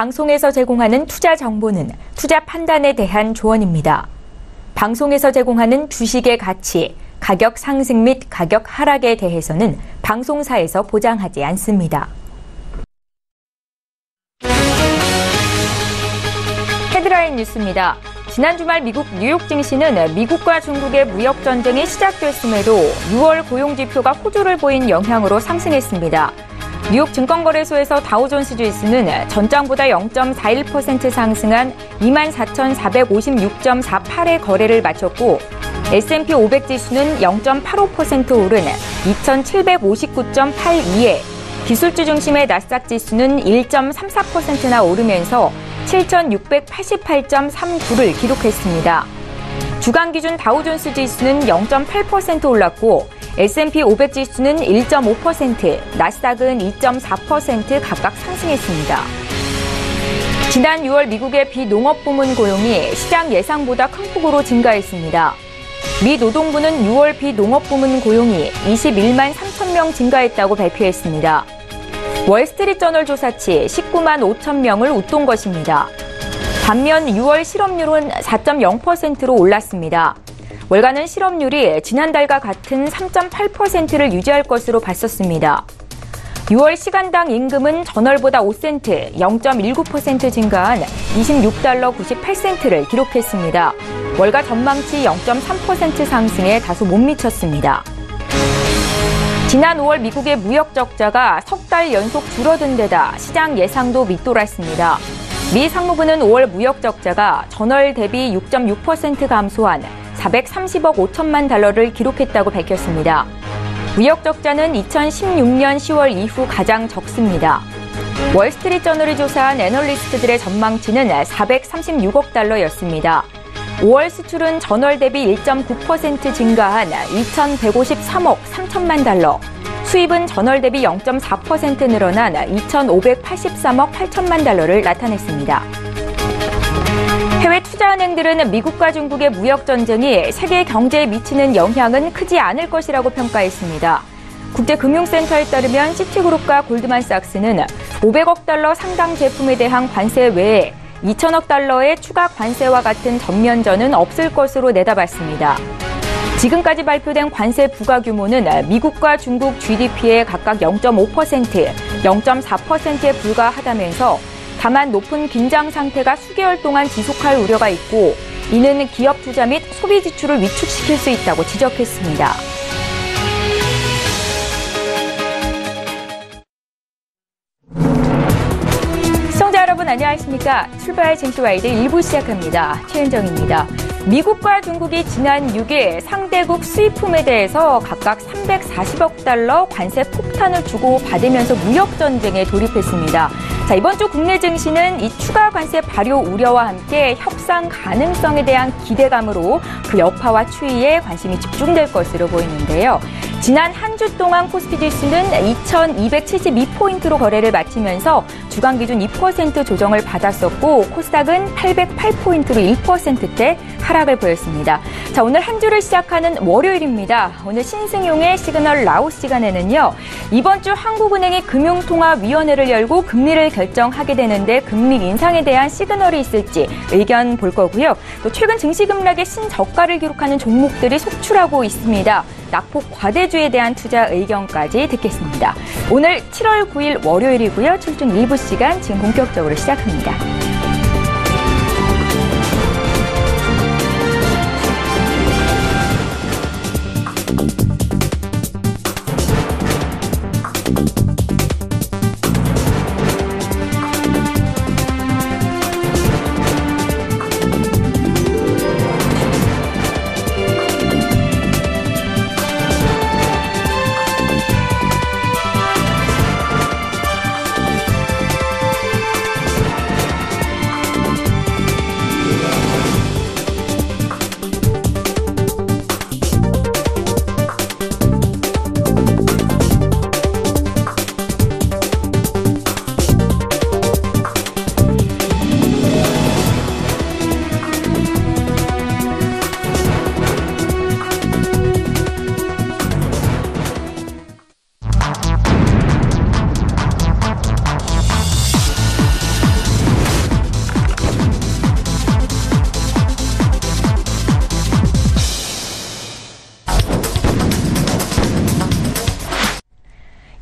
방송에서 제공하는 투자 정보는 투자 판단에 대한 조언입니다. 방송에서 제공하는 주식의 가치, 가격 상승 및 가격 하락에 대해서는 방송사에서 보장하지 않습니다. 헤드라인 뉴스입니다. 지난 주말 미국 뉴욕 증시는 미국과 중국의 무역 전쟁이 시작됐음에도 6월 고용지표가 호조를 보인 영향으로 상승했습니다. 뉴욕 증권거래소에서 다우존스 지수는 전장보다 0.41% 상승한 24,456.48의 거래를 마쳤고 S&P 500 지수는 0.85% 오른 2,759.82에 기술주 중심의 나스닥 지수는 1.34%나 오르면서 7,688.39를 기록했습니다. 주간 기준 다우존스 지수는 0.8% 올랐고 S&P 500 지수는 1.5%, 나스닥은 2.4% 각각 상승했습니다. 지난 6월 미국의 비농업 부문 고용이 시장 예상보다 큰 폭으로 증가했습니다. 미 노동부는 6월 비농업 부문 고용이 21만 3천 명 증가했다고 발표했습니다. 월스트리트저널 조사치 19만 5천 명을 웃돈 것입니다. 반면 6월 실업률은 4.0%로 올랐습니다. 월가는 실업률이 지난달과 같은 3.8%를 유지할 것으로 봤었습니다. 6월 시간당 임금은 전월보다 5센트, 0.19% 증가한 26달러 98센트를 기록했습니다. 월가 전망치 0.3% 상승에 다소 못 미쳤습니다. 지난 5월 미국의 무역 적자가 석 달 연속 줄어든 데다 시장 예상도 밑돌았습니다. 미 상무부는 5월 무역 적자가 전월 대비 6.6% 감소한 430억 5천만 달러를 기록했다고 밝혔습니다. 무역 적자는 2016년 10월 이후 가장 적습니다. 월스트리트저널이 조사한 애널리스트들의 전망치는 436억 달러였습니다. 5월 수출은 전월 대비 1.9% 증가한 2,153억 3천만 달러, 수입은 전월 대비 0.4% 늘어난 2,583억 8천만 달러를 나타냈습니다. 해외 투자은행들은 미국과 중국의 무역 전쟁이 세계 경제에 미치는 영향은 크지 않을 것이라고 평가했습니다. 국제금융센터에 따르면 시티그룹과 골드만삭스는 500억 달러 상당 제품에 대한 관세 외에 2천억 달러의 추가 관세와 같은 전면전은 없을 것으로 내다봤습니다. 지금까지 발표된 관세 부과 규모는 미국과 중국 GDP의 각각 0.5%, 0.4%에 불과하다면서 다만 높은 긴장 상태가 수개월 동안 지속할 우려가 있고 이는 기업 투자 및 소비 지출을 위축시킬 수 있다고 지적했습니다. 시청자 여러분 안녕하십니까? 출발 쟁취와이드 1부 시작합니다. 최은정입니다. 미국과 중국이 지난 6일 상대국 수입품에 대해서 각각 340억 달러 관세 폭탄을 주고 받으면서 무역 전쟁에 돌입했습니다. 자, 이번 주 국내 증시는 이 추가 관세 발효 우려와 함께 협상 가능성에 대한 기대감으로 그 여파와 추이에 관심이 집중될 것으로 보이는데요. 지난 한 주 동안 코스피 지수는 2,272포인트로 거래를 마치면서 주간 기준 2% 조정을 받았었고 코스닥은 808포인트로 1%대 하락을 보였습니다. 자, 오늘 한 주를 시작하는 월요일입니다. 오늘 신승용의 시그널 라우 시간에는요. 이번 주 한국은행이 금융통화위원회를 열고 금리를 결정하게 되는데 금리 인상에 대한 시그널이 있을지 의견 볼 거고요. 또 최근 증시 급락의 신저가를 기록하는 종목들이 속출하고 있습니다. 낙폭 과대주에 대한 투자 의견까지 듣겠습니다. 오늘 7월 9일 월요일이고요. 출중 일부 시간 지금 본격적으로 시작합니다.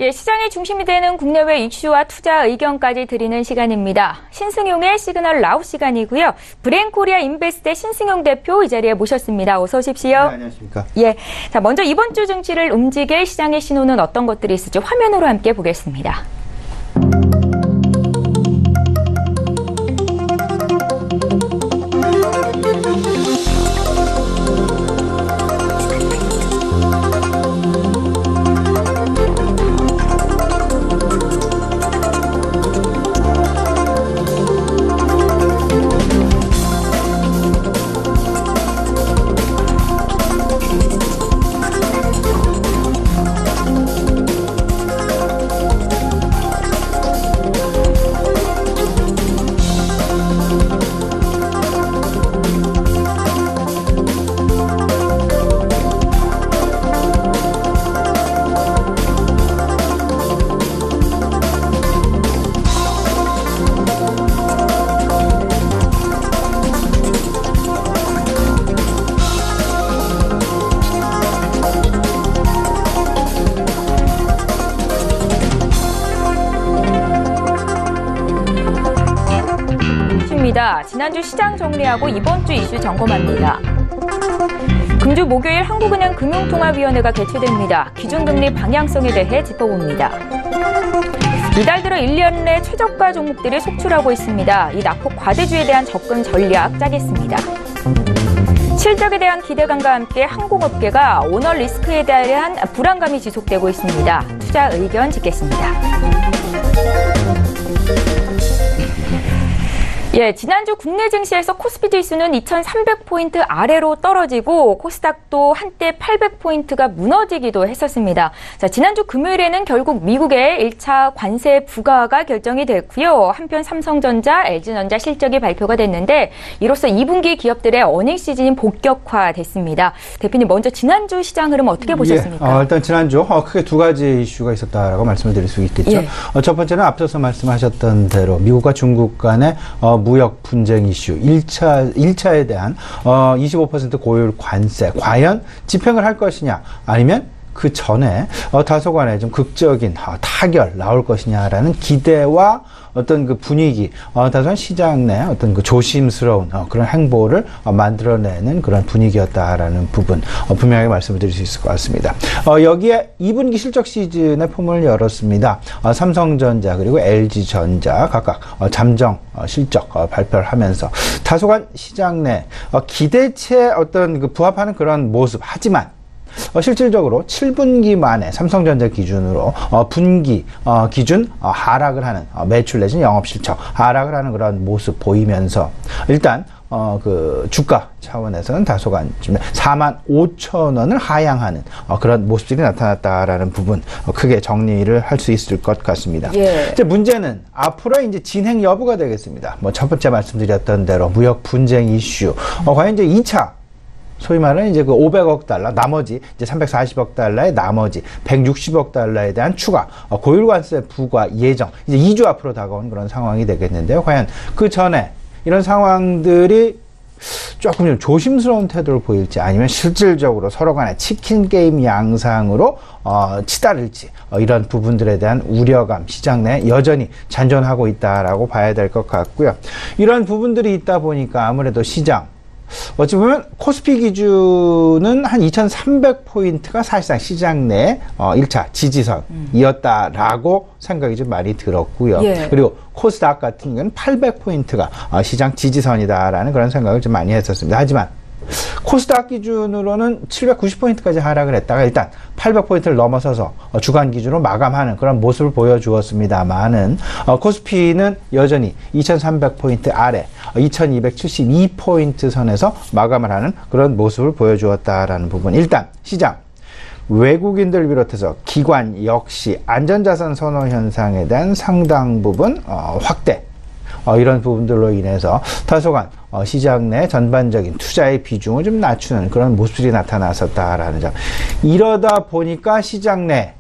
예, 시장의 중심이 되는 국내외 이슈와 투자 의견까지 드리는 시간입니다. 신승용의 시그널 라우 시간이고요. 브레인코리아 인베스트의 신승용 대표 이 자리에 모셨습니다. 어서 오십시오. 네, 안녕하십니까. 예, 자 먼저 이번 주 증시를 움직일 시장의 신호는 어떤 것들이 있을지 화면으로 함께 보겠습니다. 지난주 시장 정리하고 이번 주 이슈 점검합니다. 금주 목요일 한국은행 금융통화위원회가 개최됩니다. 기준금리 방향성에 대해 짚어봅니다. 이달 들어 1년 내 최저가 종목들이 속출하고 있습니다. 이 낙폭 과대주에 대한 접근 전략 짜겠습니다. 실적에 대한 기대감과 함께 항공업계가 오너 리스크에 대한 불안감이 지속되고 있습니다. 투자 의견 짚겠습니다. 예, 지난주 국내 증시에서 코스피 지수는 2,300포인트 아래로 떨어지고 코스닥도 한때 800포인트가 무너지기도 했었습니다. 자, 지난주 금요일에는 결국 미국의 1차 관세 부과가 결정이 됐고요. 한편 삼성전자, LG전자 실적이 발표가 됐는데 이로써 2분기 기업들의 어닝 시즌이 본격화됐습니다. 대표님, 먼저 지난주 시장 흐름 어떻게 보셨습니까? 일단 지난주 크게 두 가지 이슈가 있었다라고 말씀을 드릴 수 있겠죠. 예. 첫 번째는 앞서서 말씀하셨던 대로 미국과 중국 간의 무역 분쟁 이슈 1차에 대한 25% 고율 관세 과연 집행을 할 것이냐 아니면 그 전에 다소간에 좀 극적인 타결 나올 것이냐라는 기대와 어떤 그 분위기, 다소간 시장 내 어떤 그 조심스러운 그런 행보를 만들어내는 그런 분위기였다라는 부분 분명하게 말씀을 드릴 수 있을 것 같습니다. 여기에 2분기 실적 시즌의 포문을 열었습니다. 삼성전자 그리고 LG전자 각각 잠정 실적 발표를 하면서 다소간 시장 내 기대치에 어떤 그 부합하는 그런 모습 하지만 실질적으로 7분기 만에 삼성전자 기준으로 분기 기준 하락을 하는 매출 내지는 영업 실적 하락을 하는 그런 모습 보이면서 일단 그 주가 차원에서는 다소간 45,000원을 하향하는 그런 모습들이 나타났다라는 부분 크게 정리를 할 수 있을 것 같습니다. 예. 이제 문제는 앞으로 이제 진행 여부가 되겠습니다. 첫 번째 말씀드렸던 대로 무역 분쟁 이슈 과연 이제 2차 소위 말하는 이제 그 500억 달러, 나머지 이제 340억 달러의 나머지 160억 달러에 대한 추가 고율관세 부과 예정, 이제 2주 앞으로 다가온 그런 상황이 되겠는데요. 과연 그 전에 이런 상황들이 조금 좀 조심스러운 태도를 보일지 아니면 실질적으로 서로 간의 치킨 게임 양상으로 치달을지 이런 부분들에 대한 우려감 시장 내 여전히 잔존하고 있다라고 봐야 될 것 같고요. 이런 부분들이 있다 보니까 아무래도 시장 어찌 보면 코스피 기준은 한 2,300포인트가 사실상 시장 내 1차 지지선이었다라고 생각이 좀 많이 들었고요. 예. 그리고 코스닥 같은 경우는 800포인트가 시장 지지선이다라는 그런 생각을 좀 많이 했었습니다. 하지만 코스닥 기준으로는 790포인트까지 하락을 했다가 일단 800포인트를 넘어서서 주간 기준으로 마감하는 그런 모습을 보여주었습니다만은 코스피는 여전히 2300포인트 아래 2272포인트 선에서 마감을 하는 그런 모습을 보여주었다라는 부분. 일단 시장 외국인들 비롯해서 기관 역시 안전자산 선호 현상에 대한 상당 부분 확대 이런 부분들로 인해서 다소간 시장 내 전반적인 투자의 비중을 좀 낮추는 그런 모습들이 나타났었다라는 점. 이러다 보니까 시장 내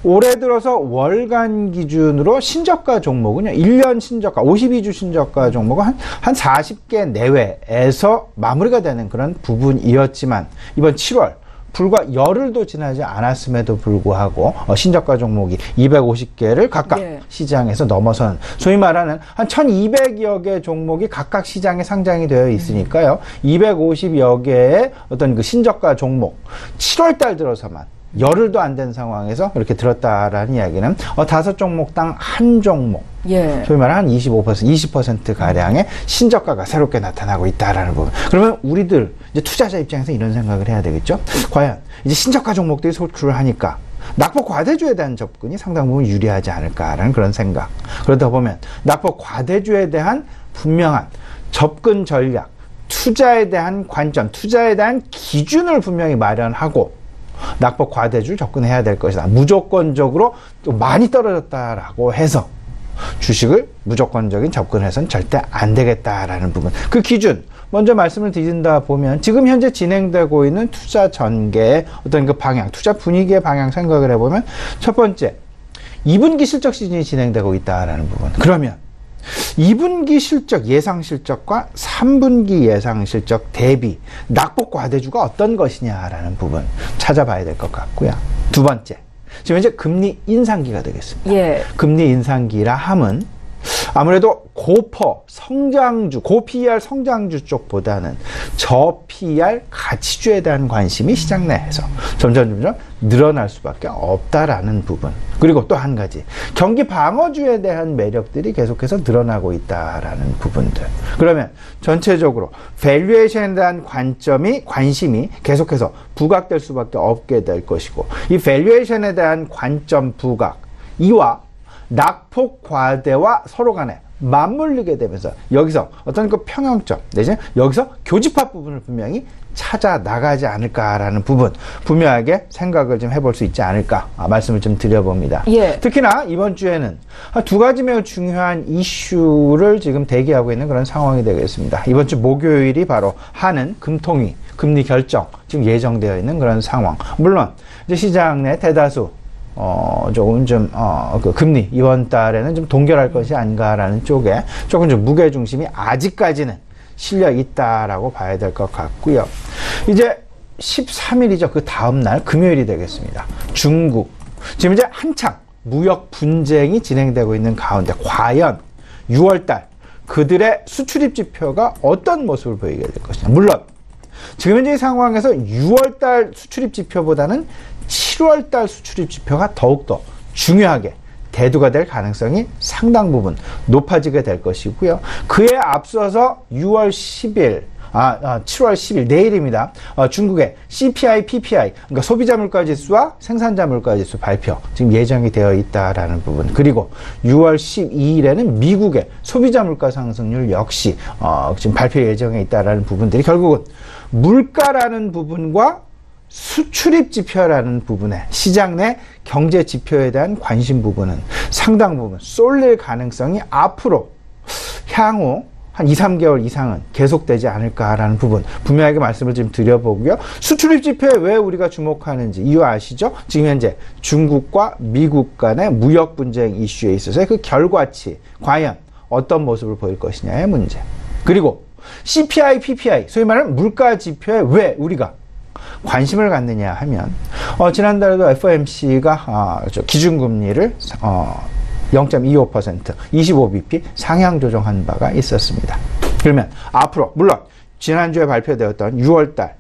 올해 들어서 월간 기준으로 신저가 종목은요, 1년 신저가, 52주 신저가 종목은 한 40개 내외에서 마무리가 되는 그런 부분이었지만, 이번 7월, 불과 열흘도 지나지 않았음에도 불구하고 신저가 종목이 250개를 각각 시장에서 넘어선, 소위 말하는 한 1200여 개 종목이 각각 시장에 상장이 되어 있으니까요. 250여 개의 어떤 그 신저가 종목 7월 달 들어서만 열흘도 안 된 상황에서 이렇게 들었다라는 이야기는 5종목당 한 종목, 소위 말하는 한 25%, 20% 가량의 신저가가 새롭게 나타나고 있다라는 부분. 그러면 우리들 이제 투자자 입장에서 이런 생각을 해야 되겠죠. 과연 이제 신저가 종목들이 소출을 하니까 낙폭 과대주에 대한 접근이 상당 부분 유리하지 않을까라는 그런 생각. 그러다 보면 낙폭 과대주에 대한 분명한 접근 전략, 투자에 대한 관점, 투자에 대한 기준을 분명히 마련하고 낙폭 과대주를 접근해야 될 것이다. 무조건적으로 좀 많이 떨어졌다라고 해서 주식을 무조건적인 접근해서는 절대 안 되겠다라는 부분. 그 기준 먼저 말씀을 드린다 보면 지금 현재 진행되고 있는 투자 전개의 어떤 그 방향, 투자 분위기의 방향 생각을 해보면 첫 번째, 2분기 실적 시즌이 진행되고 있다라는 부분. 그러면 2분기 실적 예상 실적과 3분기 예상 실적 대비 낙폭 과대주가 어떤 것이냐라는 부분 찾아봐야 될 것 같고요. 두 번째, 지금 이제 금리 인상기가 되겠습니다. 금리 인상기라 함은 아무래도 고퍼 성장주, 고PER 성장주 쪽보다는 저PER 가치주에 대한 관심이 시장 내에서 점점 늘어날 수밖에 없다라는 부분. 그리고 또 한 가지, 경기 방어주에 대한 매력들이 계속해서 늘어나고 있다라는 부분들. 그러면 전체적으로 밸류에이션에 대한 관심이 계속해서 부각될 수밖에 없게 될 것이고, 이 밸류에이션에 대한 관점 부각, 이와 낙폭 과대와 서로 간에 맞물리게 되면서 여기서 어떤 그 평형점 내지는 여기서 교집합 부분을 분명히 찾아 나가지 않을까라는 부분, 분명하게 생각을 좀 해볼 수 있지 않을까 말씀을 좀 드려봅니다. 특히나 이번 주에는 두 가지 매우 중요한 이슈를 지금 대기하고 있는 그런 상황이 되겠습니다. 이번 주 목요일이 바로 한은 금통위 금리 결정 지금 예정되어 있는 그런 상황. 물론 이제 시장 내 대다수 조금 그 금리 이번 달에는 좀 동결할 것이 아닌가라는 쪽에 조금 좀 무게 중심이 아직까지는 실려 있다라고 봐야 될 것 같고요. 이제 13일이죠. 그 다음날 금요일이 되겠습니다. 중국 지금 이제 한창 무역 분쟁이 진행되고 있는 가운데 과연 6월달 그들의 수출입 지표가 어떤 모습을 보이게 될 것이냐. 물론 지금 현재 상황에서 6월달 수출입 지표보다는 7월달 수출입 지표가 더욱더 중요하게 대두가 될 가능성이 상당 부분 높아지게 될 것이고요. 그에 앞서서 7월 10일 내일입니다. 중국의 CPI, PPI, 그러니까 소비자 물가 지수와 생산자 물가 지수 발표 지금 예정이 되어 있다라는 부분. 그리고 6월 12일에는 미국의 소비자 물가 상승률 역시 지금 발표 예정에 있다라는 부분들이 결국은 물가라는 부분과 수출입 지표라는 부분에 시장 내 경제 지표에 대한 관심 부분은 상당 부분 쏠릴 가능성이 앞으로 향후 한 2, 3개월 이상은 계속되지 않을까라는 부분 분명하게 말씀을 좀 드려보고요. 수출입 지표에 왜 우리가 주목하는지 이유 아시죠? 지금 현재 중국과 미국 간의 무역 분쟁 이슈에 있어서 그 결과치 과연 어떤 모습을 보일 것이냐의 문제. 그리고 CPI, PPI 소위 말하는 물가 지표에 왜 우리가 관심을 갖느냐 하면 지난달에도 FOMC가 기준금리를 0.25% 25bp 상향 조정한 바가 있었습니다. 그러면 앞으로 물론 지난주에 발표되었던 6월달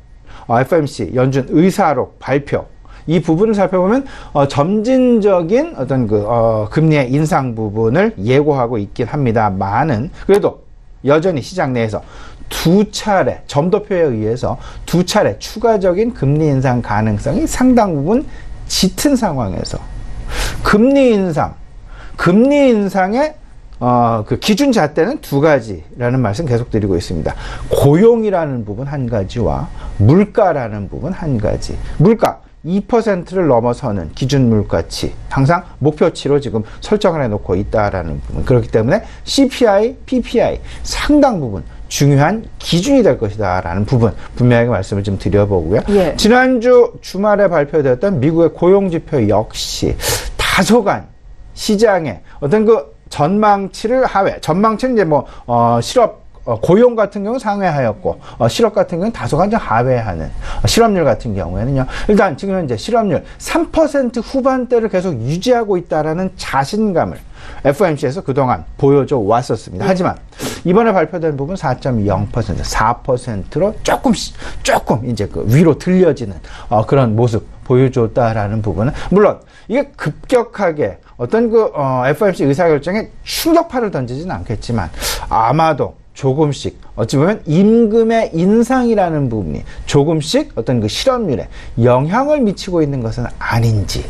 FOMC 연준 의사록 발표 이 부분을 살펴보면 점진적인 어떤 그 금리의 인상 부분을 예고하고 있긴 합니다만은 그래도 여전히 시장 내에서 두 차례 점도표에 의해서 두 차례 추가적인 금리 인상 가능성이 상당 부분 짙은 상황에서 금리 인상의 그 기준 잣대는 두 가지라는 말씀 계속 드리고 있습니다. 고용이라는 부분 한 가지와 물가라는 부분 한 가지. 물가 2%를 넘어서는 기준 물가치 항상 목표치로 지금 설정을 해놓고 있다라는 부분. 그렇기 때문에 CPI, PPI 상당 부분 중요한 기준이 될 것이다 라는 부분 분명하게 말씀을 좀 드려보고요. 지난주 주말에 발표되었던 미국의 고용지표 역시 다소간 시장의 어떤 그 전망치를 전망치는 이제 실업 고용 같은 경우는 상회하였고 실업 같은 경우는 다소간 좀 하회하는 실업률 같은 경우에는요. 일단 지금 현재 실업률 3% 후반대를 계속 유지하고 있다라는 자신감을 FOMC에서 그동안 보여줘 왔었습니다. 하지만 이번에 발표된 부분 4.0%, 4%로 조금 이제 그 위로 들려지는 그런 모습 보여줬다라는 부분은 물론 이게 급격하게 어떤 그 FOMC 의사결정에 충격파를 던지지는 않겠지만 아마도 조금씩 어찌 보면 임금의 인상이라는 부분이 조금씩 어떤 그 실업률에 영향을 미치고 있는 것은 아닌지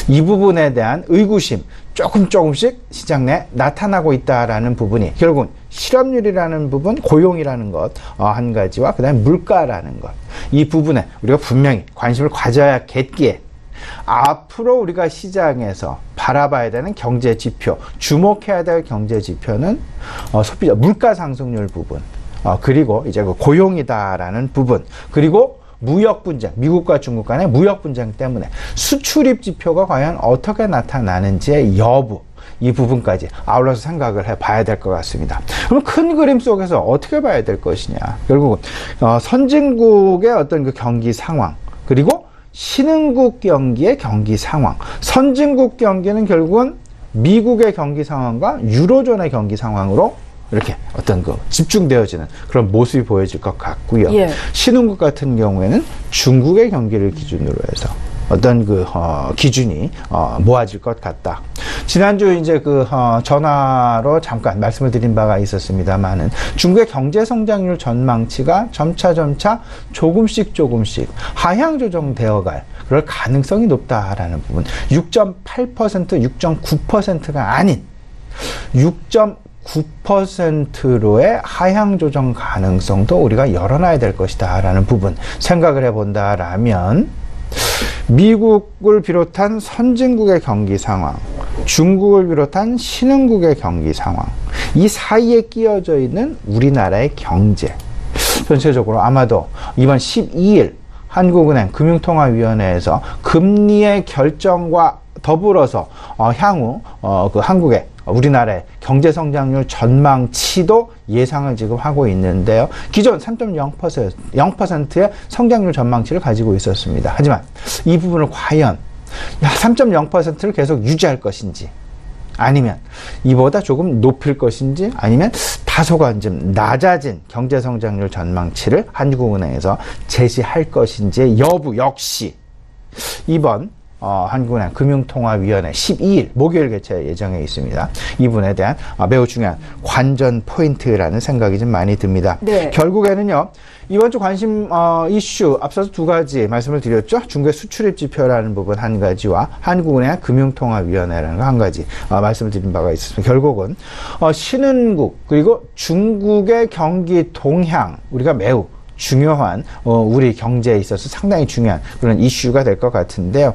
이 부분에 대한 의구심 조금씩 시장 내 나타나고 있다라는 부분이 결국은 실업률이라는 부분, 고용이라는 것 한 가지와 그 다음에 물가라는 것 이 부분에 우리가 분명히 관심을 가져야겠기에 앞으로 우리가 시장에서 바라봐야 되는 경제 지표, 주목해야 될 경제 지표는 소비자 물가 상승률 부분, 그리고 이제 그 고용이다라는 부분, 그리고 무역 분쟁, 미국과 중국 간의 무역 분쟁 때문에 수출입 지표가 과연 어떻게 나타나는지의 여부, 이 부분까지 아울러서 생각을 해봐야 될 것 같습니다. 그럼 큰 그림 속에서 어떻게 봐야 될 것이냐? 결국은 선진국의 어떤 그 경기 상황, 그리고 신흥국 경기의 경기 상황. 선진국 경기는 결국은 미국의 경기 상황과 유로존의 경기 상황으로 이렇게 어떤 그 집중되어지는 그런 모습이 보여질 것 같고요. 예. 신흥국 같은 경우에는 중국의 경기를 기준으로 해서 어떤 그 기준이 모아질 것 같다. 지난주 이제 그 전화로 잠깐 말씀을 드린 바가 있었습니다만은 중국의 경제 성장률 전망치가 점차 조금씩 하향 조정되어갈 그럴 가능성이 높다라는 부분. 6.8%, 6.9%가 아닌 6.9%로의 하향 조정 가능성도 우리가 열어놔야 될 것이다라는 부분 생각을 해본다라면 미국을 비롯한 선진국의 경기 상황, 중국을 비롯한 신흥국의 경기 상황, 이 사이에 끼어져 있는 우리나라의 경제, 전체적으로 아마도 이번 12일 한국은행 금융통화위원회에서 금리의 결정과 더불어서 향후 그 한국의 우리나라의 경제 성장률 전망치도 예상을 지금 하고 있는데요. 기존 3.0%의 성장률 전망치를 가지고 있었습니다. 하지만 이 부분을 과연 3.0%를 계속 유지할 것인지, 아니면 이보다 조금 높일 것인지, 아니면 다소간 좀 낮아진 경제 성장률 전망치를 한국은행에서 제시할 것인지의 여부 역시 이번 한국은행 금융통화위원회 12일 목요일 개최 예정에 있습니다. 이 부분에 대한 매우 중요한 관전 포인트라는 생각이 좀 많이 듭니다. 네. 결국에는요, 이번 주 관심 이슈 앞서서 두 가지 말씀을 드렸죠. 중국의 수출입 지표라는 부분 한 가지와 한국은행 금융통화위원회라는 거 한 가지 말씀을 드린 바가 있습니다. 결국은 신흥국 그리고 중국의 경기 동향, 우리가 매우 중요한 우리 경제에 있어서 상당히 중요한 그런 이슈가 될 것 같은데요.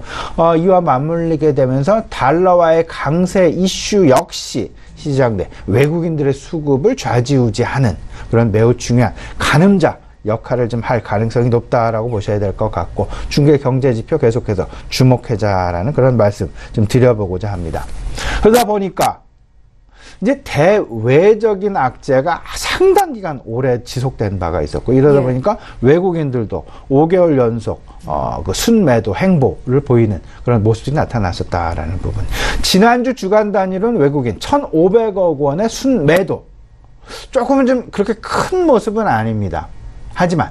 이와 맞물리게 되면서 달러와의 강세 이슈 역시 시장 내 외국인들의 수급을 좌지우지하는 그런 매우 중요한 가늠자 역할을 좀 할 가능성이 높다라고 보셔야 될 것 같고, 중국의 경제 지표 계속해서 주목하자라는 그런 말씀 좀 드려보고자 합니다. 그러다 보니까 이제 대외적인 악재가 상당 기간 오래 지속된 바가 있었고, 이러다 보니까 외국인들도 5개월 연속 그 순매도 행보를 보이는 그런 모습이 나타났었다라는 부분. 지난주 주간 단위로는 외국인 1,500억 원의 순매도, 조금은 좀 그렇게 큰 모습은 아닙니다. 하지만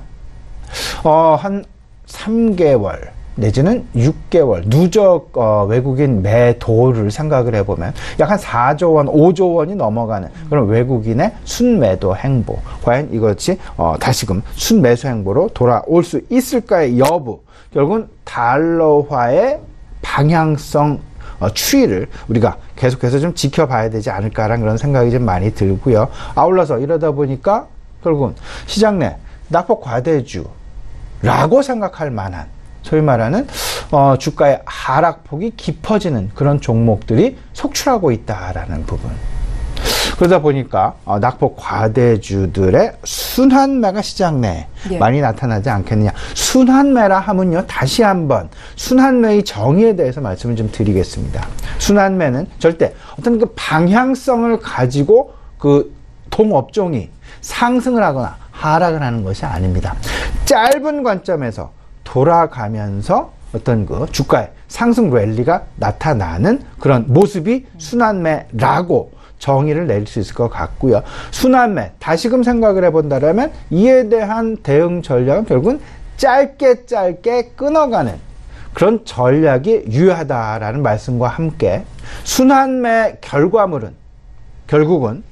한 3개월 내지는 6개월 누적 외국인 매도를 생각을 해보면 약 한 4조 원, 5조 원이 넘어가는 그런 외국인의 순매도 행보, 과연 이것이 다시금 순매수 행보로 돌아올 수 있을까의 여부, 결국은 달러화의 방향성 추이를 우리가 계속해서 좀 지켜봐야 되지 않을까라는 그런 생각이 좀 많이 들고요. 아울러서 이러다 보니까 결국은 시장 내 낙폭 과대주라고 생각할 만한, 소위 말하는 주가의 하락폭이 깊어지는 그런 종목들이 속출하고 있다라는 부분. 그러다 보니까 낙폭 과대주들의 순환매가 시장 내에 많이 나타나지 않겠느냐. 순환매라 하면요, 다시 한번 순환매의 정의에 대해서 말씀을 좀 드리겠습니다. 순환매는 절대 어떤 그 방향성을 가지고 그 동업종이 상승을 하거나 하락을 하는 것이 아닙니다. 짧은 관점에서 돌아가면서 어떤 그 주가의 상승 랠리가 나타나는 그런 모습이 순환매라고 정의를 내릴 수 있을 것 같고요. 순환매, 다시금 생각을 해본다면 이에 대한 대응 전략은 결국은 짧게 끊어가는 그런 전략이 유효하다라는 말씀과 함께 순환매 결과물은 결국은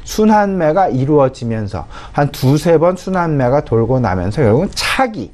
순환매가 이루어지면서 한 두세 번 순환매가 돌고 나면서 결국은 차기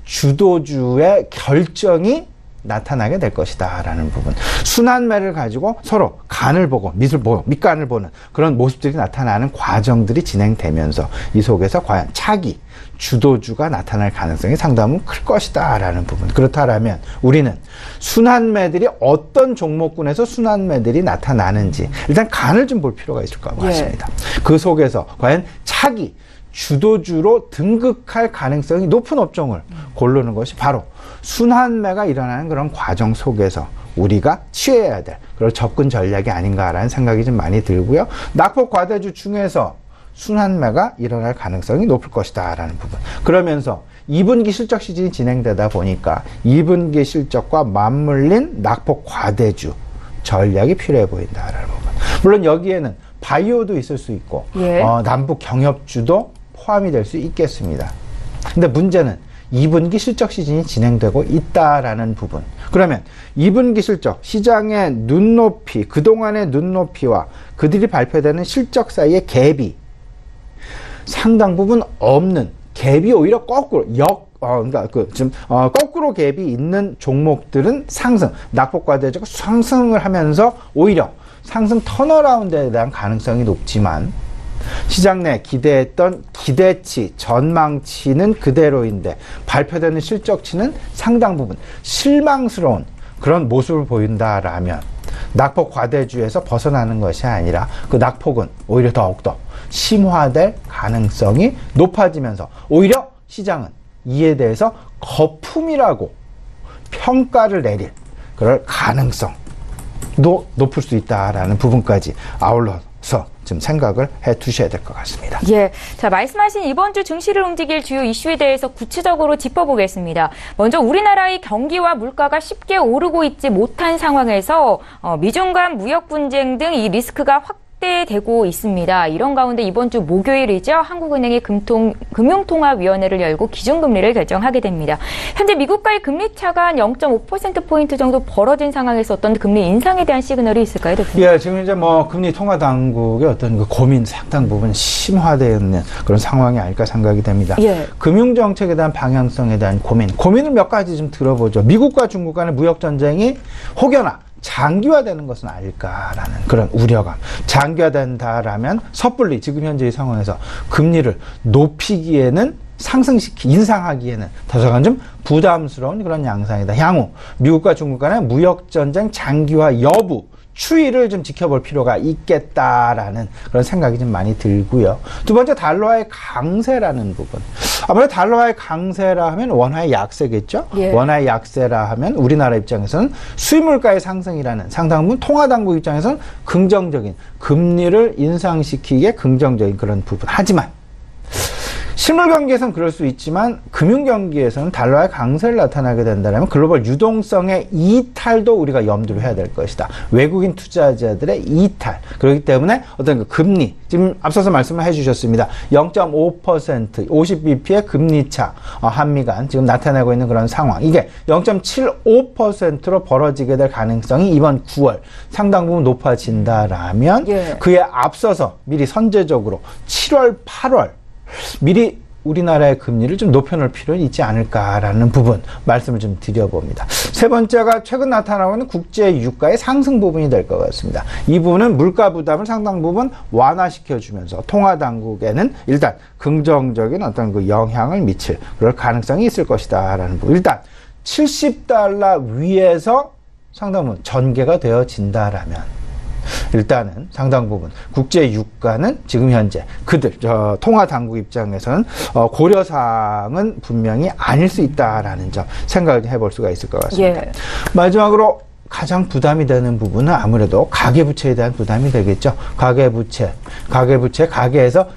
주도주의 결정이 나타나게 될 것이다 라는 부분. 순환매를 가지고 서로 간을 보고 밑간을 보는 그런 모습들이 나타나는 과정들이 진행되면서 이 속에서 과연 차기 주도주가 나타날 가능성이 상당히 클 것이다 라는 부분. 그렇다면 우리는 순환매들이 어떤 종목군에서 순환매들이 나타나는지 일단 간을 좀 볼 필요가 있을 것 같습니다. 그 속에서 과연 차기 주도주로 등극할 가능성이 높은 업종을 고르는 것이 바로 순환매가 일어나는 그런 과정 속에서 우리가 취해야 될 그런 접근 전략이 아닌가라는 생각이 좀 많이 들고요. 낙폭 과대주 중에서 순환매가 일어날 가능성이 높을 것이다 라는 부분. 그러면서 2분기 실적 시즌이 진행되다 보니까 2분기 실적과 맞물린 낙폭 과대주 전략이 필요해 보인다라는 부분. 물론 여기에는 바이오도 있을 수 있고 남북 경협주도 포함이 될 수 있겠습니다. 근데 문제는 2분기 실적 시즌이 진행되고 있다라는 부분. 그러면 2분기 실적, 시장의 눈높이, 그동안의 눈높이와 그들이 발표되는 실적 사이의 갭이 상당 부분 없는, 갭이 오히려 거꾸로 그러니까 거꾸로 갭이 있는 종목들은 상승, 낙폭과대주가 상승을 하면서 오히려 상승 턴어라운드에 대한 가능성이 높지만 시장 내 기대했던 기대치, 전망치는 그대로인데 발표되는 실적치는 상당 부분 실망스러운 그런 모습을 보인다라면 낙폭 과대주에서 벗어나는 것이 아니라 그 낙폭은 오히려 더욱더 심화될 가능성이 높아지면서 오히려 시장은 이에 대해서 거품이라고 평가를 내릴 그럴 가능성도 높을 수 있다라는 부분까지 아울러서 좀 생각을 해 두셔야 될 것 같습니다. 예. 자, 말씀하신 이번 주 증시를 움직일 주요 이슈에 대해서 구체적으로 짚어보겠습니다. 먼저 우리나라의 경기와 물가가 쉽게 오르고 있지 못한 상황에서 미중 간 무역 분쟁 등 이 리스크가 확대되고 있습니다. 이런 가운데 이번 주 목요일이죠. 한국은행이 금융통화위원회를 열고 기준금리를 결정하게 됩니다. 현재 미국과의 금리 차가 한 0.5%포인트 정도 벌어진 상황에서 어떤 금리 인상에 대한 시그널이 있을까요, 대표님? 예, 지금 이제 금리 통화 당국의 어떤 그 고민 상당 부분 심화되어 있는 그런 상황이 아닐까 생각이 됩니다. 예. 금융정책에 대한 방향성에 대한 고민을 몇 가지 좀 들어보죠. 미국과 중국 간의 무역전쟁이 혹여나 장기화되는 것은 아닐까라는 그런 우려감. 장기화된다라면 섣불리 지금 현재의 상황에서 금리를 높이기에는 인상하기에는 다소간 좀 부담스러운 그런 양상이다. 향후 미국과 중국 간의 무역전쟁 장기화 여부 추이를 좀 지켜볼 필요가 있겠다라는 그런 생각이 좀 많이 들고요. 두 번째, 달러화의 강세라는 부분. 아무래도 달러화의 강세라 하면 원화의 약세겠죠? 예. 원화의 약세라 하면 우리나라 입장에서는 수입물가의 상승이라는 상당 부분, 통화당국 입장에서는 긍정적인, 금리를 인상시키기에 긍정적인 그런 부분. 하지만 실물 경기에서는 그럴 수 있지만 금융 경기에서는 달러의 강세를 나타나게 된다면 글로벌 유동성의 이탈도 우리가 염두를 해야 될 것이다. 외국인 투자자들의 이탈. 그렇기 때문에 어떤 그 금리, 지금 앞서서 말씀을 해주셨습니다. 0.5%, 50bp의 금리 차, 한미 간 지금 나타내고 있는 그런 상황. 이게 0.75%로 벌어지게 될 가능성이 이번 9월 상당 부분 높아진다라면 그에 앞서서 미리 선제적으로 7월, 8월 미리 우리나라의 금리를 좀 높여놓을 필요는 있지 않을까라는 부분 말씀을 좀 드려봅니다. 세 번째가 최근 나타나고 있는 국제 유가의 상승 부분이 될 것 같습니다. 이 부분은 물가 부담을 상당 부분 완화시켜주면서 통화당국에는 일단 긍정적인 어떤 그 영향을 미칠 그럴 가능성이 있을 것이다라는 부분. 일단 70달러 위에서 상당 부분 전개가 되어진다라면 일단은 상당 부분 국제 유가는 지금 현재 통화 당국 입장에서는 고려사항은 분명히 아닐 수 있다라는 점 생각을 해볼 수가 있을 것 같습니다. 예. 마지막으로 가장 부담이 되는 부분은 아무래도 가계부채에 대한 부담이 되겠죠. 가계에서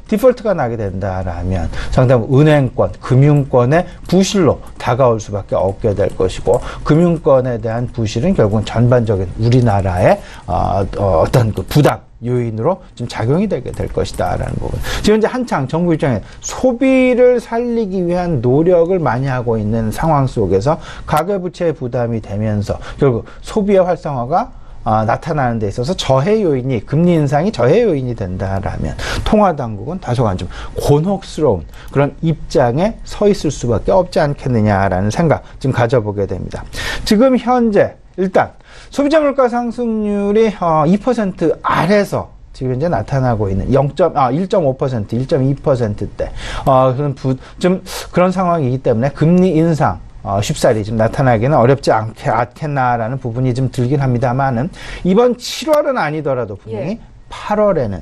디폴트가 나게 된다라면 상당히 은행권, 금융권의 부실로 다가올 수밖에 없게 될 것이고, 금융권에 대한 부실은 결국은 전반적인 우리나라의 어떤 그 부담 요인으로 좀 작용이 되게 될 것이다라는 부분. 지금 이제 한창 정부 입장에 소비를 살리기 위한 노력을 많이 하고 있는 상황 속에서 가계부채 부담이 되면서 결국 소비의 활성화가 나타나는 데 있어서 금리 인상이 저해 요인이 된다라면 통화당국은 다소간 좀 곤혹스러운 그런 입장에 서 있을 수밖에 없지 않겠느냐라는 생각 지금 가져보게 됩니다. 지금 현재 일단 소비자 물가 상승률이 2% 아래서 지금 현재 나타나고 있는 1.5%, 1.2%대 좀 그런 상황이기 때문에 금리 인상 쉽사리 좀 나타나기는 어렵지 않겠나라는 부분이 좀 들긴 합니다만은 이번 7월은 아니더라도 분명히 8월에는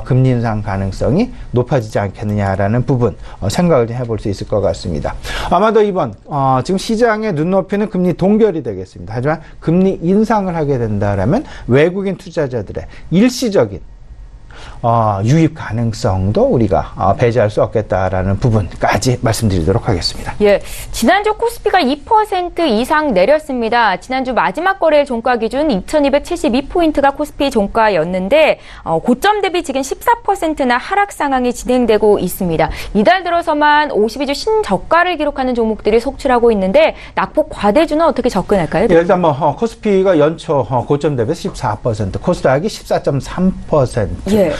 금리 인상 가능성이 높아지지 않겠느냐라는 부분 생각을 좀 해볼 수 있을 것 같습니다. 아마도 이번 지금 시장의 눈높이는 금리 동결이 되겠습니다. 하지만 금리 인상을 하게 된다라면 외국인 투자자들의 일시적인 유입 가능성도 우리가 배제할 수 없겠다라는 부분까지 말씀드리도록 하겠습니다. 예, 지난주 코스피가 2% 이상 내렸습니다. 지난주 마지막 거래 종가 기준 2272포인트가 코스피 종가였는데 고점 대비 지금 14%나 하락 상황이 진행되고 있습니다. 이달 들어서만 52주 신저가를 기록하는 종목들이 속출하고 있는데 낙폭 과대주는 어떻게 접근할까요? 예, 일단 코스피가 연초 고점 대비 14%, 코스닥이 14.3%. 예.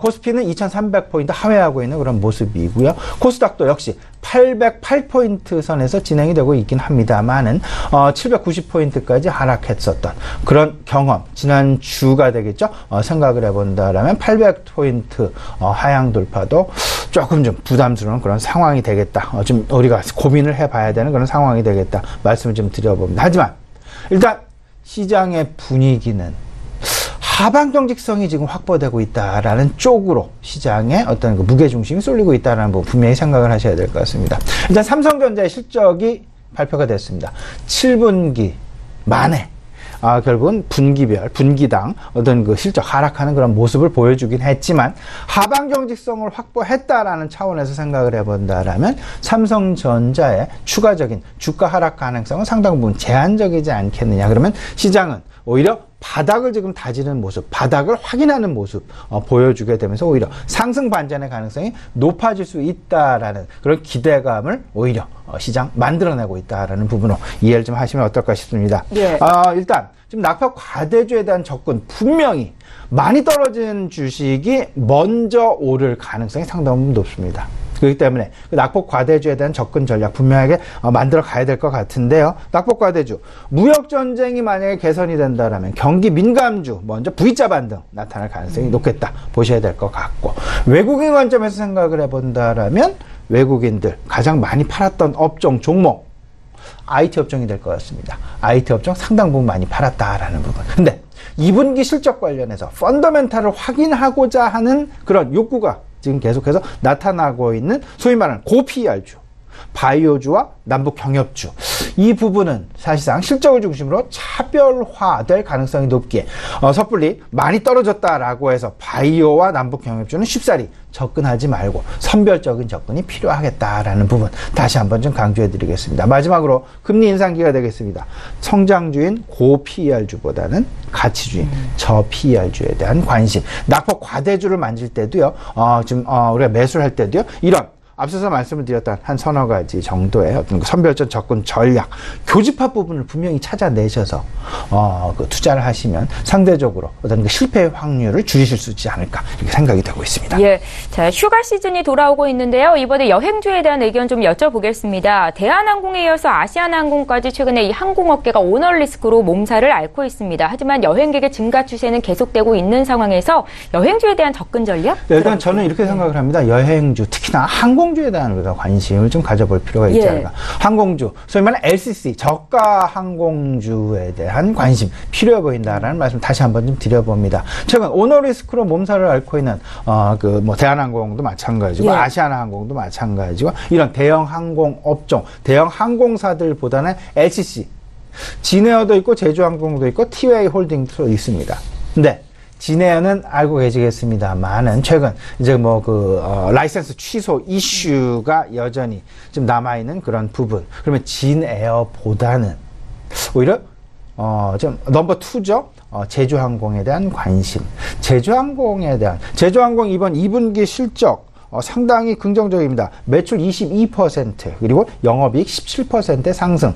코스피는 2300포인트 하회하고 있는 그런 모습이고요. 코스닥도 역시 808포인트 선에서 진행이 되고 있긴 합니다만은 790포인트까지 하락했었던 그런 경험, 지난 주가 되겠죠. 생각을 해본다라면 800포인트 하향 돌파도 조금 좀 부담스러운 그런 상황이 되겠다. 좀 우리가 고민을 해봐야 되는 그런 상황이 되겠다. 말씀을 좀 드려봅니다. 하지만 일단 시장의 분위기는 하방 경직성이 지금 확보되고 있다라는 쪽으로 시장의 어떤 그 무게중심이 쏠리고 있다는 부분 분명히 생각을 하셔야 될 것 같습니다. 일단 삼성전자의 실적이 발표가 됐습니다. 7분기 만에 결국은 분기당 어떤 그 실적 하락하는 그런 모습을 보여주긴 했지만 하방 경직성을 확보했다라는 차원에서 생각을 해본다라면 삼성전자의 추가적인 주가 하락 가능성은 상당 부분 제한적이지 않겠느냐. 그러면 시장은 오히려 바닥을 지금 다지는 모습, 바닥을 확인하는 모습 보여주게 되면서 오히려 상승 반전의 가능성이 높아질 수 있다라는 그런 기대감을 오히려 시장 만들어내고 있다라는 부분으로 이해를 좀 하시면 어떨까 싶습니다. 예. 일단 지금 낙폭 과대주에 대한 접근 분명히 많이 떨어진 주식이 먼저 오를 가능성이 상당히 높습니다. 그렇기 때문에 낙폭 과대주에 대한 접근 전략 분명하게 만들어 가야 될 것 같은데요. 낙폭 과대주, 무역 전쟁이 만약에 개선이 된다라면 경기 민감주 먼저 V자 반등 나타날 가능성이 높겠다 보셔야 될 것 같고, 외국인 관점에서 생각을 해본다라면 외국인들 가장 많이 팔았던 업종 종목 IT 업종이 될 것 같습니다. IT 업종 상당 부분 많이 팔았다라는 부분. 근데 2분기 실적 관련해서 펀더멘탈을 확인하고자 하는 그런 욕구가 지금 계속해서 나타나고 있는 소위 말하는 고PER주, 바이오주와 남북 경협주, 이 부분은 사실상 실적을 중심으로 차별화될 가능성이 높기에 섣불리 많이 떨어졌다라고 해서 바이오와 남북 경협주는 쉽사리 접근하지 말고 선별적인 접근이 필요하겠다라는 부분 다시 한번 좀 강조해 드리겠습니다. 마지막으로 금리 인상기가 되겠습니다. 성장주인 고PER주보다는 가치주인 저PER주에 대한 관심, 낙폭 과대주를 만질 때도요, 우리가 매수를 할 때도요, 이런 앞서서 말씀을 드렸던 한 서너 가지 정도의 어떤 선별적 접근 전략, 교집합 부분을 분명히 찾아내셔서 투자를 하시면 상대적으로 어떤 그 실패의 확률을 줄이실 수 있지 않을까 이렇게 생각이 되고 있습니다. 예, 자, 휴가 시즌이 돌아오고 있는데요. 이번에 여행주에 대한 의견 좀 여쭤보겠습니다. 대한항공에 이어서 아시아나항공까지 최근에 이 항공업계가 오너리스크로 몸살을 앓고 있습니다. 하지만 여행객의 증가 추세는 계속되고 있는 상황에서 여행주에 대한 접근 전략? 네, 일단 저는 이렇게 생각을 합니다. 여행주, 특히나 항공주에 대한 우리가 관심을 좀 가져볼 필요가 있지 않을까. 항공주, 소위 말하는 LCC, 저가 항공주에 대한 관심 필요해 보인다라는 말씀 다시 한번 좀 드려봅니다. 최근 오너리스크로 몸살을 앓고 있는 대한항공도 마찬가지고 아시아나항공도 마찬가지고 이런 대형 항공 업종, 대형 항공사들보다는 LCC, 진에어도 있고 제주항공도 있고 티웨이 홀딩도 있습니다. 근데 진에어는 알고 계시겠습니다만은 최근 이제 라이센스 취소 이슈가 여전히 좀 남아있는 그런 부분. 그러면 진에어보다는 오히려 좀 넘버 2죠. 제주항공에 대한 관심. 제주항공 이번 2분기 실적 상당히 긍정적입니다. 매출 22% 그리고 영업이익 17%의 상승,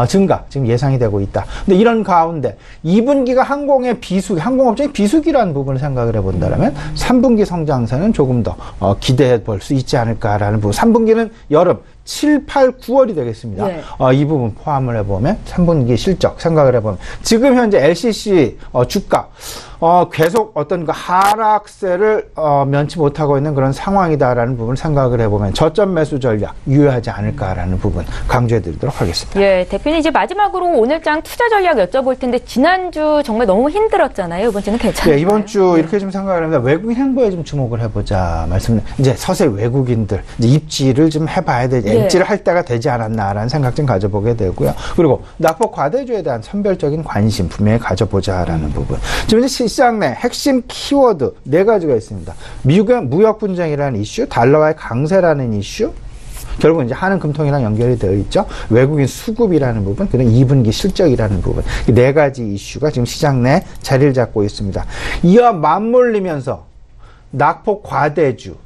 증가 지금 예상이 되고 있다. 근데 이런 가운데 2분기가 항공업종의 비수기라는 부분을 생각을 해본다면 3분기 성장세는 조금 더 기대해 볼 수 있지 않을까라는 부분. 3분기는 여름 7, 8, 9월이 되겠습니다. 네. 이 부분 포함을 해보면 3분기 실적 생각을 해보면 지금 현재 LCC 주가 계속 어떤 그 하락세를 면치 못하고 있는 그런 상황이다라는 부분을 생각을 해보면 저점 매수 전략 유효하지 않을까라는 부분 강조해드리도록 하겠습니다. 예, 대표님 이제 마지막으로 오늘장 투자 전략 여쭤볼 텐데 지난주 정말 너무 힘들었잖아요. 이번 주는 괜찮아요? 예, 이번 주 이렇게 좀 생각을 합니다. 외국인 행보에 좀 주목을 해보자 이제 서서히 외국인들 이제 입지를 좀 해봐야 되지. 입지를 할 때가 되지 않았나라는 생각 좀 가져보게 되고요. 그리고 낙폭 과대주에 대한 선별적인 관심 분명히 가져보자라는 부분. 지금 이제 시장 내 핵심 키워드 4가지가 있습니다. 미국의 무역 분쟁이라는 이슈, 달러와의 강세라는 이슈, 결국 이제 한은 금통이랑 연결이 되어 있죠. 외국인 수급이라는 부분, 그리고 2분기 실적이라는 부분. 이 4가지 이슈가 지금 시장 내 자리를 잡고 있습니다. 이와 맞물리면서 낙폭 과대주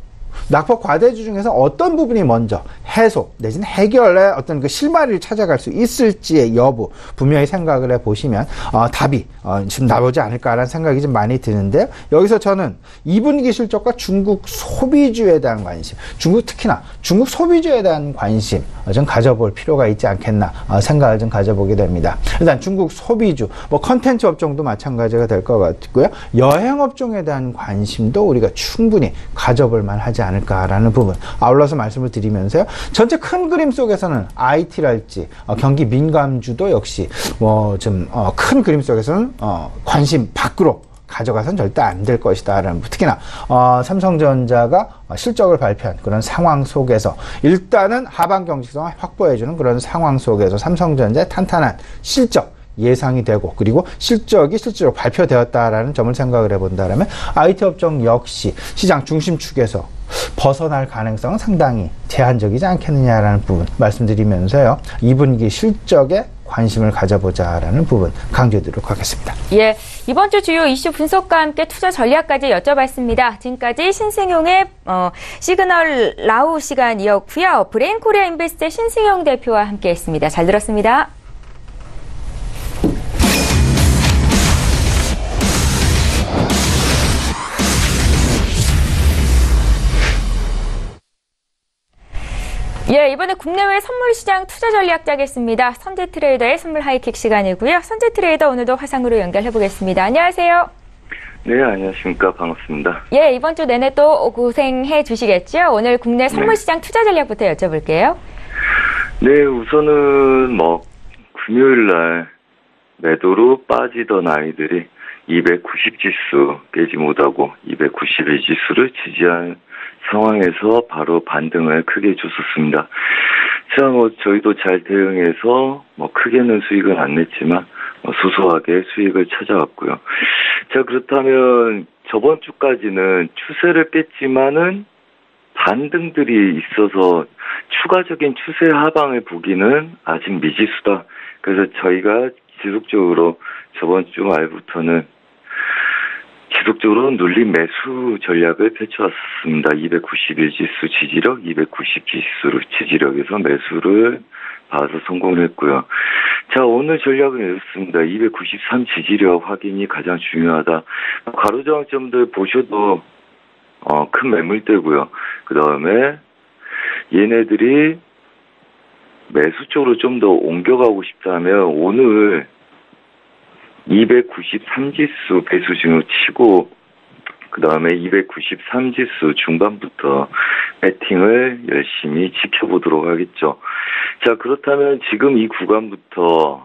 중에서 어떤 부분이 먼저 해소 내지는 해결의 어떤 그 실마리를 찾아갈 수 있을지의 여부 분명히 생각을 해보시면 답이 좀 나오지 않을까라는 생각이 좀 많이 드는데요. 여기서 저는 2분기 실적과 중국 소비주에 대한 관심, 특히나 중국 소비주에 대한 관심 좀 가져볼 필요가 있지 않겠나 생각을 좀 가져보게 됩니다. 일단 중국 소비주, 컨텐츠 업종도 마찬가지가 될 것 같고요. 여행 업종에 대한 관심도 우리가 충분히 가져볼 만하지 않을까라는 부분 아울러서 말씀을 드리면서요. 전체 큰 그림 속에서는 IT랄지 경기 민감주도 역시 좀 큰 그림 속에서는 관심 밖으로 가져가서는 절대 안 될 것이다라는 특히나 삼성전자가 실적을 발표한 그런 상황 속에서 일단은 하반 경직성을 확보해주는 그런 상황 속에서 삼성전자의 탄탄한 실적 예상이 되고 그리고 실적이 실제로 발표되었다라는 점을 생각을 해본다면 IT 업종 역시 시장 중심축에서 벗어날 가능성은 상당히 제한적이지 않겠느냐라는 부분 말씀드리면서요. 2분기 실적에 관심을 가져보자라는 부분 강조드리도록 하겠습니다. 예, 이번 주 주요 이슈 분석과 함께 투자 전략까지 여쭤봤습니다. 지금까지 신승용의 시그널 라우 시간이었고요. 브레인코리아 인베스트의 신승용 대표와 함께했습니다. 잘 들었습니다. 예, 이번에 국내외 선물시장 투자 전략 짜겠습니다. 선제트레이더의 선물 하이킥 시간이고요. 선제트레이더 오늘도 화상으로 연결해보겠습니다. 안녕하세요. 네, 안녕하십니까. 반갑습니다. 예, 이번 주 내내 또 고생해 주시겠죠? 오늘 국내 선물시장 투자 전략부터 여쭤볼게요. 네, 우선은 금요일 날 매도로 빠지던 아이들이 290 지수 깨지 못하고 291 지수를 지지한 상황에서 바로 반등을 크게 줬었습니다. 자, 저희도 잘 대응해서 크게는 수익은 안 냈지만 소소하게 수익을 찾아왔고요. 자, 그렇다면 저번 주까지는 추세를 뺐지만은 반등들이 있어서 추가적인 추세 하방을 보기는 아직 미지수다. 그래서 저희가 지속적으로 저번 주 말부터는 지속적으로 눌림 매수 전략을 펼쳐왔습니다. 291 지수 지지력, 290 지수 지지력에서 매수를 봐서 성공을 했고요. 자, 오늘 전략은 이렇습니다. 293 지지력 확인이 가장 중요하다. 가로저항점들 보셔도 큰 매물대고요. 그 다음에 얘네들이 매수 쪽으로 좀 더 옮겨가고 싶다면 오늘 293 지수 배수진으로 치고 그 다음에 293 지수 중반부터 배팅을 열심히 지켜보도록 하겠죠. 자, 그렇다면 지금 이 구간부터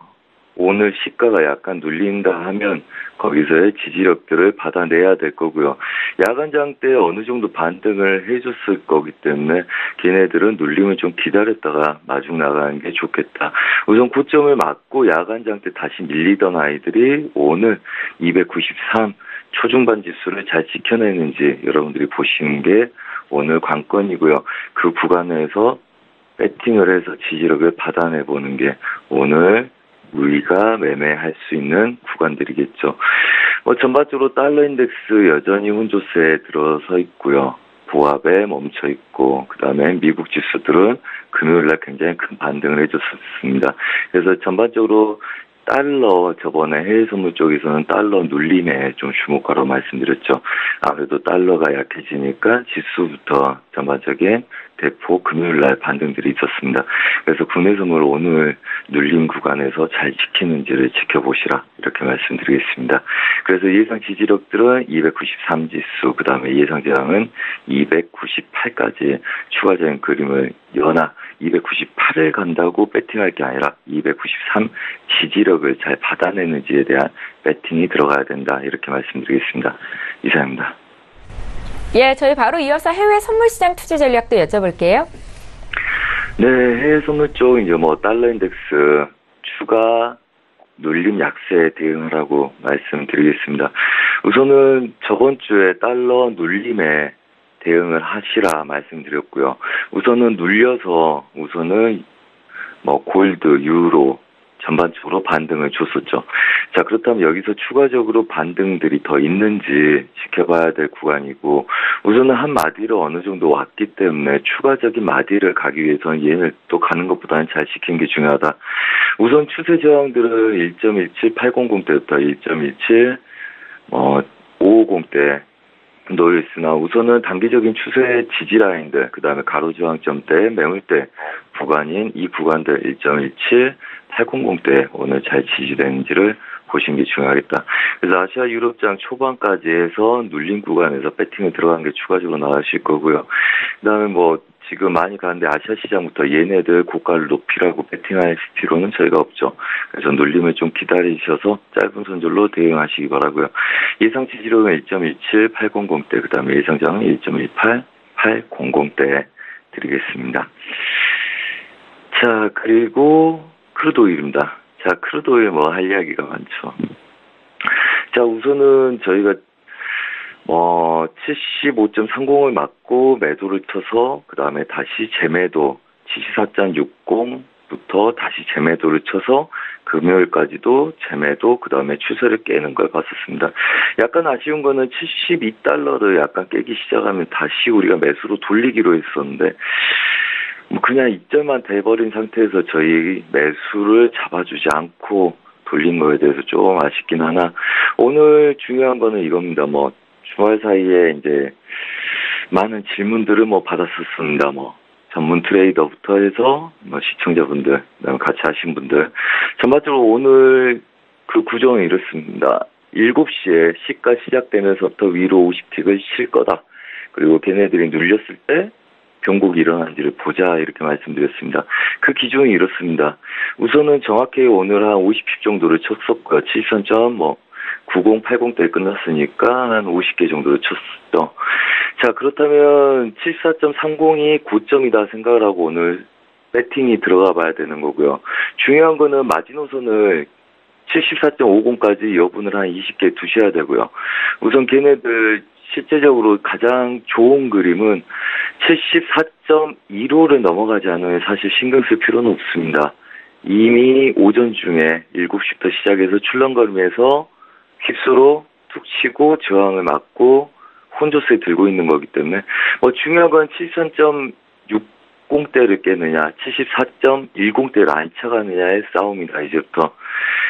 오늘 시가가 약간 눌린다 하면 거기서의 지지력들을 받아내야 될 거고요. 야간장 때 어느 정도 반등을 해줬을 거기 때문에 걔네들은 눌림을 좀 기다렸다가 마중 나가는 게 좋겠다. 우선 고점을 맞고 야간장 때 다시 밀리던 아이들이 오늘 293 초중반 지수를 잘 지켜내는지 여러분들이 보시는 게 오늘 관건이고요. 그 구간에서 배팅을 해서 지지력을 받아내보는 게 오늘 우리가 매매할 수 있는 구간들이겠죠. 전반적으로 달러 인덱스 여전히 혼조세에 들어서 있고요. 보합에 멈춰 있고, 그 다음에 미국 지수들은 금요일날 굉장히 큰 반등을 해줬습니다. 그래서 전반적으로 달러, 저번에 해외 선물 쪽에서는 달러 눌림에 좀 주목하라고 말씀드렸죠. 아무래도 달러가 약해지니까 지수부터 전반적인 대폭 금요일날 반등들이 있었습니다. 그래서 국내 선물 오늘 눌림 구간에서 잘 지키는지를 지켜보시라 이렇게 말씀드리겠습니다. 그래서 예상 지지력들은 293 지수, 그 다음에 예상 저항은 298까지 추가적인 그림을 연하 298을 간다고 배팅할 게 아니라 293 지지력을 잘 받아내는지에 대한 배팅이 들어가야 된다 이렇게 말씀드리겠습니다. 이상입니다. 예, 저희 바로 이어서 해외 선물시장 투자 전략도 여쭤볼게요. 네, 해외 선물 쪽 이제 달러 인덱스 추가 눌림 약세에 대응하라고 말씀드리겠습니다. 우선은 저번 주에 달러 눌림에 대응을 하시라 말씀드렸고요. 우선은 눌려서 골드, 유로 전반적으로 반등을 줬었죠. 자, 그렇다면 여기서 추가적으로 반등들이 더 있는지 지켜봐야 될 구간이고, 우선은 한 마디를 어느 정도 왔기 때문에 추가적인 마디를 가기 위해서는 얘를 또 가는 것보다는 잘 지키는 게 중요하다. 우선 추세 저항들은 1.17, 800대부터 1.17, 550대 놓여있으나 우선은 단기적인 추세 지지 라인들, 그 다음에 가로 저항점대, 매물대 구간인 이 구간들 1.17, 800대 오늘 잘 지지되는지를 보시는 게 중요하겠다. 그래서 아시아 유럽장 초반까지 해서 눌린 구간에서 배팅을 들어간 게 추가적으로 나오실 거고요. 그 다음에 지금 많이 가는데 아시아 시장부터 얘네들 고가를 높이라고 배팅할 필요는 저희가 없죠. 그래서 눌림을 좀 기다리셔서 짧은 손절로 대응하시기 바라고요. 예상 지지력은 1.17, 800대, 그 다음에 예상장은 1.18, 800대 드리겠습니다. 자, 그리고 크루드 오일입니다. 자, 크루드 오일 할 이야기가 많죠. 자, 우선은 저희가 75.30을 맞고 매도를 쳐서 그 다음에 다시 재매도 74.60부터 다시 재매도를 쳐서 금요일까지도 재매도 그 다음에 추세를 깨는 걸 봤었습니다. 약간 아쉬운 거는 72달러를 약간 깨기 시작하면 다시 우리가 매수로 돌리기로 했었는데 그냥 입절만 돼버린 상태에서 저희 매수를 잡아주지 않고 돌린 거에 대해서 조금 아쉽긴 하나 오늘 중요한 거는 이겁니다. 주말 사이에 이제 많은 질문들을 받았었습니다. 전문 트레이더부터 해서 시청자분들, 그다음에 같이 하신 분들. 전반적으로 오늘 그 구조는 이렇습니다. 7시에 시가 시작되면서부터 위로 50틱을 칠 거다. 그리고 걔네들이 눌렸을 때 변곡이 일어난지를 보자 이렇게 말씀드렸습니다. 그 기준이 이렇습니다. 우선은 정확히 오늘 한 50픽 정도를 쳤었고요. 73점 9080대 끝났으니까 한 50개 정도를 쳤었죠. 자, 그렇다면 74.30이 고점이다 생각을 하고 오늘 배팅이 들어가 봐야 되는 거고요. 중요한 거는 마지노선을 74.50까지 여분을 한 20개 두셔야 되고요. 우선 걔네들 실제적으로 가장 좋은 그림은 74.15를 넘어가지 않으면 사실 신경 쓸 필요는 없습니다. 이미 오전 중에 7시부터 시작해서 출렁거리면서 휩수로 툭 치고 저항을 맞고 혼조세 들고 있는 거기 때문에 중요한 건 73.60대를 깨느냐 74.10대를 안 쳐가느냐의 싸움이다 이제부터.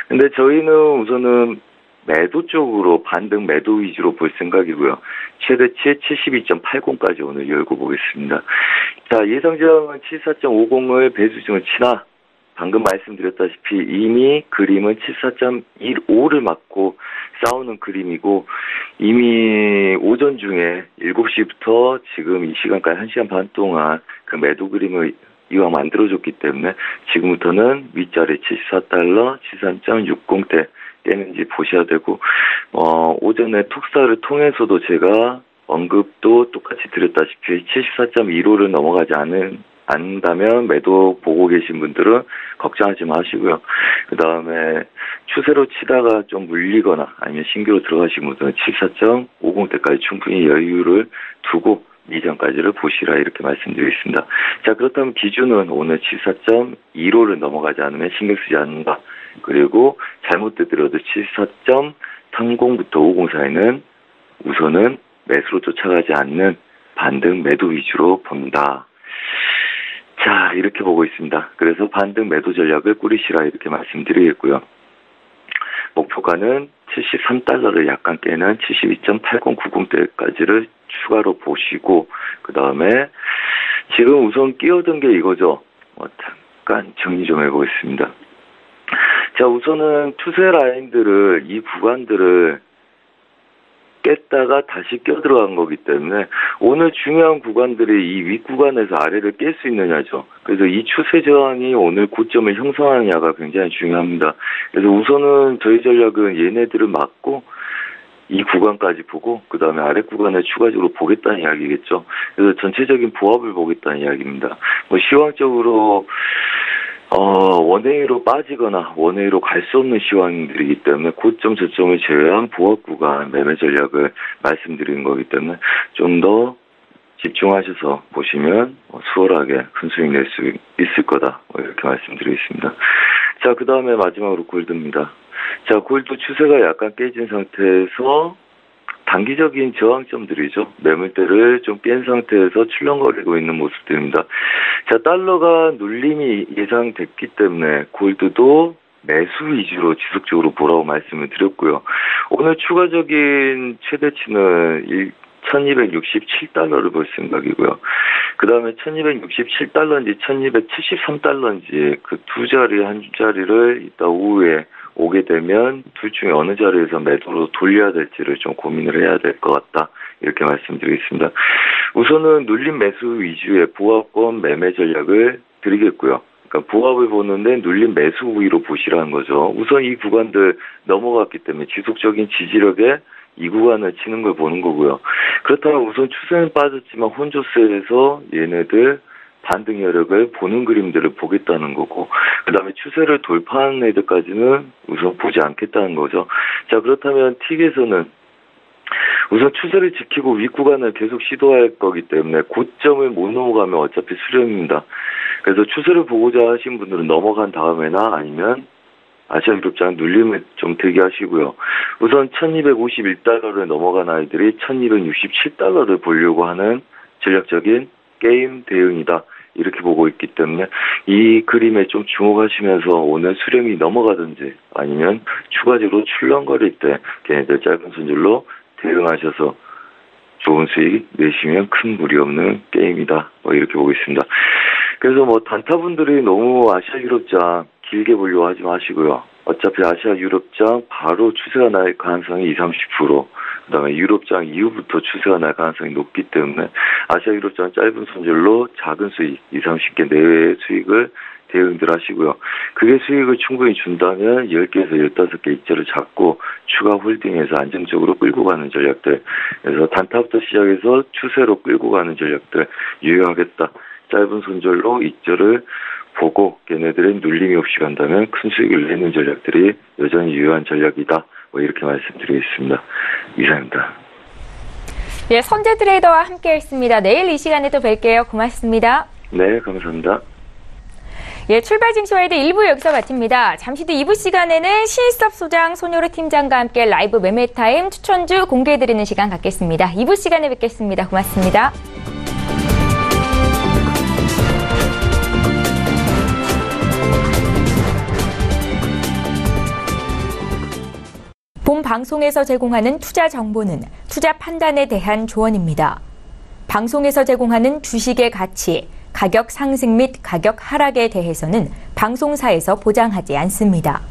근데 저희는 우선은 매도 쪽으로 반등 매도 위주로 볼 생각이고요. 최대치 72.80까지 오늘 열고 보겠습니다. 자, 예상저항은 74.50을 배수중을 치나 방금 말씀드렸다시피 이미 그림은 74.15를 맞고 싸우는 그림이고 이미 오전 중에 7시부터 지금 이 시간까지 1시간 반 동안 그 매도 그림을 이와 만들어줬기 때문에 지금부터는 윗자리 74달러, 73.60대 깨는지 보셔야 되고, 오전에 톡사를 통해서도 제가 언급도 똑같이 드렸다시피 74.15를 넘어가지 않는다면 매도 보고 계신 분들은 걱정하지 마시고요. 그 다음에 추세로 치다가 좀 물리거나 아니면 신규로 들어가신 분들은 74.50대까지 충분히 여유를 두고 이전까지를 보시라 이렇게 말씀드리겠습니다. 자, 그렇다면 기준은 오늘 74.15를 넘어가지 않으면 신경 쓰지 않는다. 그리고 잘못되더라도 74.30부터 50 사이는 우선은 매수로 쫓아가지 않는 반등 매도 위주로 본다. 자, 이렇게 보고 있습니다. 그래서 반등 매도 전략을 꾸리시라 이렇게 말씀드리겠고요. 목표가는 73달러를 약간 깨는 72.8090대까지를 추가로 보시고, 그 다음에 지금 우선 끼어든 게 이거죠. 잠깐 정리 좀 해보겠습니다. 자, 우선은 추세 라인들을, 이 구간들을 깼다가 다시 껴들어간 거기 때문에 오늘 중요한 구간들이 이 윗구간에서 아래를 깰 수 있느냐죠. 그래서 이 추세 저항이 오늘 고점을 형성하느냐가 굉장히 중요합니다. 그래서 우선은 저희 전략은 얘네들을 막고 이 구간까지 보고 그 다음에 아래 구간을 추가적으로 보겠다는 이야기겠죠. 그래서 전체적인 보합을 보겠다는 이야기입니다. 시황적으로 원웨이로 빠지거나 원웨이로 갈 수 없는 시황들이기 때문에 고점 저점을 제외한 보합 구간 매매 전략을 말씀드리는 거기 때문에 좀 더 집중하셔서 보시면 수월하게 큰 수익 낼 수 있을 거다 이렇게 말씀드리겠습니다. 자, 그 다음에 마지막으로 골드입니다. 자, 골드 추세가 약간 깨진 상태에서 단기적인 저항점들이죠. 매물대를 좀 깬 상태에서 출렁거리고 있는 모습들입니다. 자, 달러가 눌림이 예상됐기 때문에 골드도 매수 위주로 지속적으로 보라고 말씀을 드렸고요. 오늘 추가적인 최대치는 1267달러를 볼 생각이고요. 그 다음에 1267달러인지 1273달러인지 그 두 자리 한 자리를 이따 오후에 오게 되면 둘 중에 어느 자리에서 매도로 돌려야 될지를 좀 고민을 해야 될 것 같다. 이렇게 말씀드리겠습니다. 우선은 눌림 매수 위주의 보합권 매매 전략을 드리겠고요. 그러니까 보합을 보는데 눌림 매수 우위로 보시라는 거죠. 우선 이 구간들 넘어갔기 때문에 지속적인 지지력에 이 구간을 치는 걸 보는 거고요. 그렇다면 우선 추세는 빠졌지만 혼조세에서 얘네들 반등 여력을 보는 그림들을 보겠다는 거고, 그 다음에 추세를 돌파하는 애들까지는 우선 보지 않겠다는 거죠. 자, 그렇다면 틱에서는 우선 추세를 지키고 윗구간을 계속 시도할 거기 때문에 고점을 못 넘어가면 어차피 수렴입니다. 그래서 추세를 보고자 하신 분들은 넘어간 다음에나 아니면 아시아유럽장 눌림을 좀 대기하시고요. 우선 1251달러를 넘어간 아이들이 1267달러를 보려고 하는 전략적인 게임 대응이다. 이렇게 보고 있기 때문에 이 그림에 좀 주목하시면서 오늘 수렴이 넘어가든지 아니면 추가적으로 출렁거릴 때 걔네들 짧은 손절로 대응하셔서 좋은 수익 내시면 큰 무리 없는 게임이다. 이렇게 보고 있습니다. 그래서 단타분들이 너무 아시아 유럽장 길게 보려고 하지 마시고요. 어차피 아시아 유럽장 바로 추세가 날 가능성이 20, 30%, 그 다음에 유럽장 이후부터 추세가 날 가능성이 높기 때문에 아시아 유럽장 짧은 손절로 작은 수익, 20, 30개 내외의 수익을 대응들 하시고요. 그게 수익을 충분히 준다면 10개에서 15개 입자를 잡고 추가 홀딩해서 안정적으로 끌고 가는 전략들. 그래서 단타부터 시작해서 추세로 끌고 가는 전략들 유효하겠다. 짧은 손절로 입자를 보고 걔네들의 눌림이 없이 간다면 큰 수익을 내는 전략들이 여전히 유효한 전략이다. 이렇게 말씀드리겠습니다. 이상입니다. 예, 선재 트레이더와 함께했습니다. 내일 이 시간에 또 뵐게요. 고맙습니다. 네, 감사합니다. 예, 출발 징쇼와이드 1부 여기서 마칩니다. 잠시 뒤 2부 시간에는 신일섭 소장, 손효래 팀장과 함께 라이브 매매타임 추천주 공개해드리는 시간 갖겠습니다. 2부 시간에 뵙겠습니다. 고맙습니다. 본 방송에서 제공하는 투자 정보는 투자 판단에 대한 조언입니다. 방송에서 제공하는 주식의 가치, 가격 상승 및 가격 하락에 대해서는 방송사에서 보장하지 않습니다.